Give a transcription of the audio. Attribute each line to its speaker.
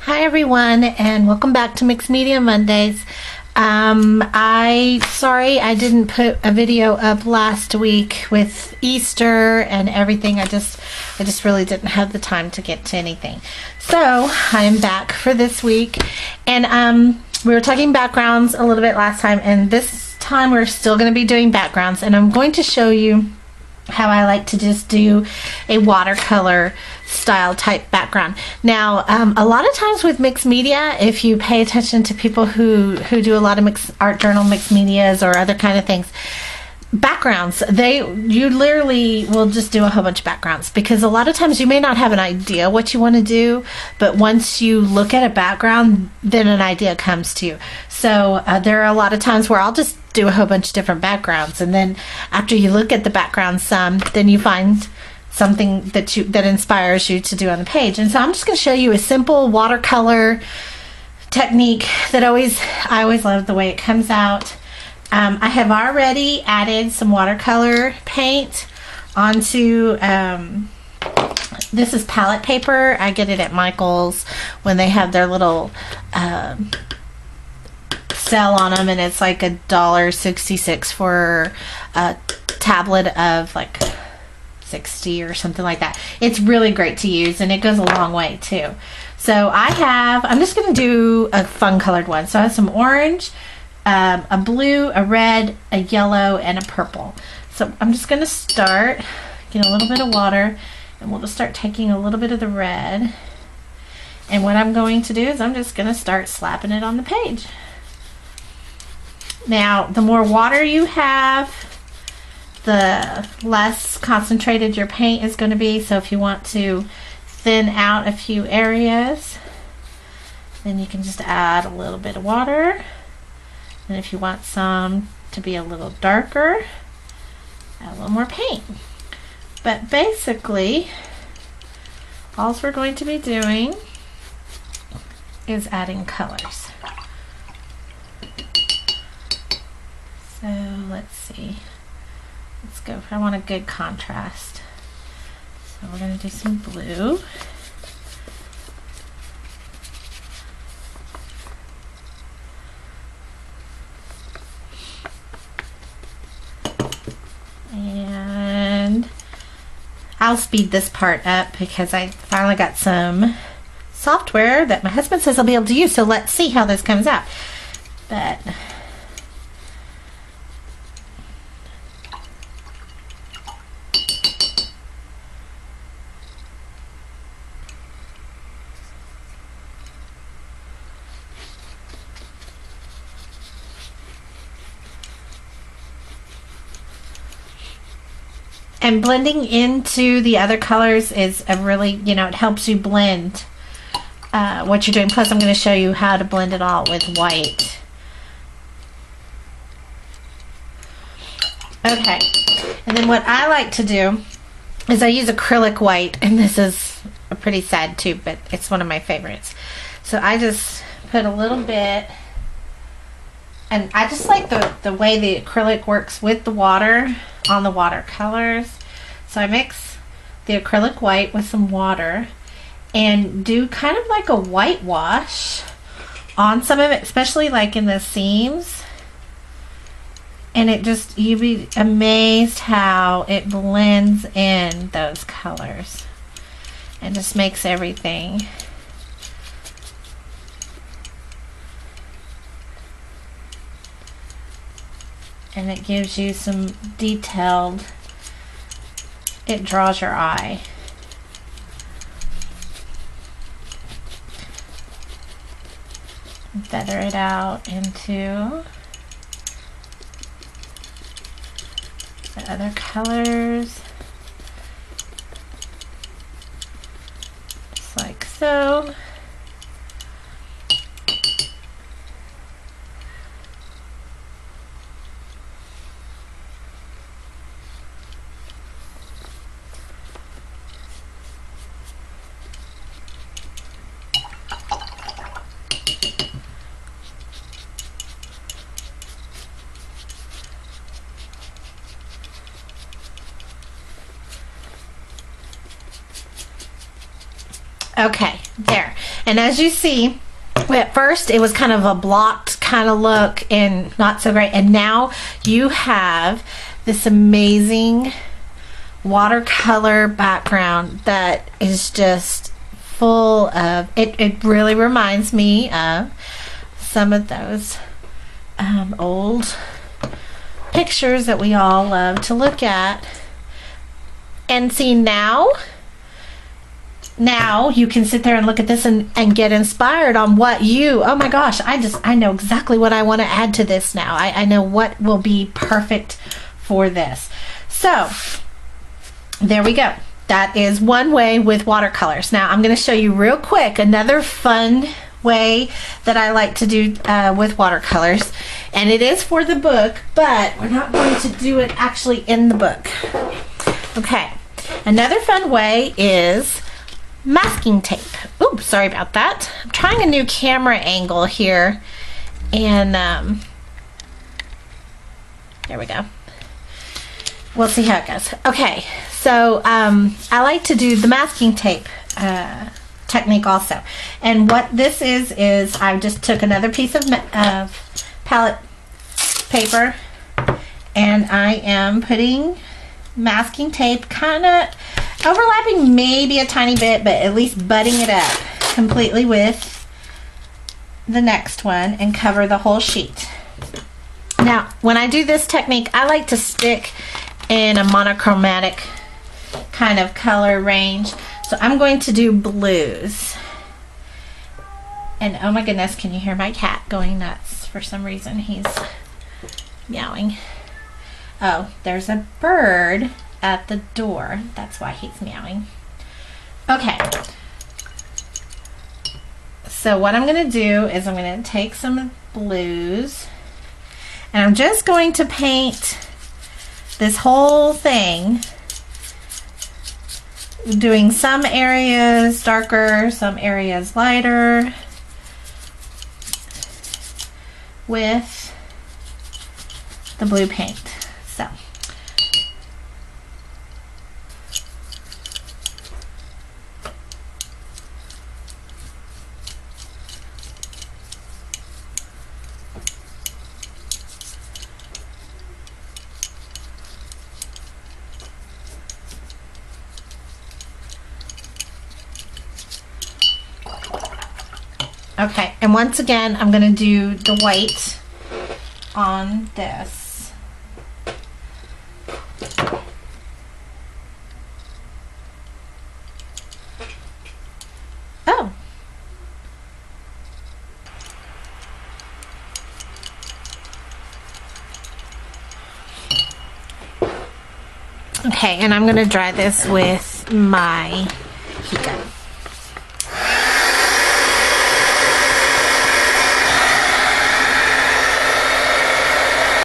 Speaker 1: Hi everyone, and welcome back to Mixed Media Mondays. Sorry I didn't put a video up last week with Easter and everything. I just really didn't have the time to get to anything. So I am back for this week, and we were talking backgrounds a little bit last time, and this time we're still going to be doing backgrounds, and I'm going to show you how I like to just do a watercolor style type background. Now, a lot of times with mixed media, if you pay attention to people who do a lot of mixed art journal, mixed medias, or other kind of things, backgrounds, you literally will just do a whole bunch of backgrounds, because a lot of times you may not have an idea what you want to do, but once you look at a background, then an idea comes to you. So there are a lot of times where I'll just do a whole bunch of different backgrounds, and then after you look at the background some, then you find something that inspires you to do on the page. And so I'm just going to show you a simple watercolor technique that I always love the way it comes out. I have already added some watercolor paint onto, this is palette paper. I get it at Michael's when they have their little sale on them, and it's like $1.66 for a tablet of like 60 or something like that. It's really great to use, and it goes a long way too. So I'm just going to do a fun colored one. So I have some orange, a blue, a red, a yellow, and a purple. So I'm just going to start, get a little bit of water, and we'll just start taking a little bit of the red. And what I'm going to do is I'm just going to start slapping it on the page. Now, the more water you have, the less concentrated your paint is going to be. So if you want to thin out a few areas, then you can just add a little bit of water. And if you want some to be a little darker, add a little more paint. But basically, all we're going to be doing is adding colors. So let's see. Let's go. I want a good contrast. So we're going to do some blue. And I'll speed this part up because I finally got some software that my husband says I'll be able to use. So let's see how this comes out. But and blending into the other colors is a really, it helps you blend what you're doing. Plus, I'm going to show you how to blend it all with white. Okay, and then what I like to do is I use acrylic white, and this is a pretty sad tube, but it's one of my favorites. So I just put a little bit, and I just like the way the acrylic works with the water on the watercolors. So I mix the acrylic white with some water and do kind of like a whitewash on some of it, especially like in the seams. And it just, you'd be amazed how it blends in those colors and just makes everything and it gives you some detailed, it draws your eye. Feather it out into the other colors, just like so. Okay, There. And as you see, at first it was kind of a blocked kind of look and not so great. And now you have this amazing watercolor background that is just full of, it really reminds me of some of those old pictures that we all love to look at. And see, now you can sit there and look at this and get inspired on what you, oh my gosh, I know exactly what I want to add to this now. I know what will be perfect for this. So there we go. That is one way with watercolors. Now I'm going to show you real quick another fun way that I like to do with watercolors, and it is for the book, but we're not going to do it actually in the book. Okay, another fun way is masking tape. Oops, sorry about that. I'm trying a new camera angle here, and there we go. We'll see how it goes. Okay, so I like to do the masking tape technique also. And what this is I just took another piece of palette paper, and I am putting masking tape kind of overlapping maybe a tiny bit, but at least butting it up completely with the next one and cover the whole sheet. Now, when I do this technique, I like to stick in a monochromatic kind of color range. So I'm going to do blues. And oh my goodness, can you hear my cat going nuts for some reason? He's meowing. Oh, there's a bird at the door. That's why he's meowing. Okay. So what I'm going to do is I'm going to take some blues, and I'm just going to paint this whole thing, doing some areas darker, some areas lighter, with the blue paint. So okay, and once again, I'm going to do the white on this. Oh. Okay, and I'm going to dry this with my heat gun.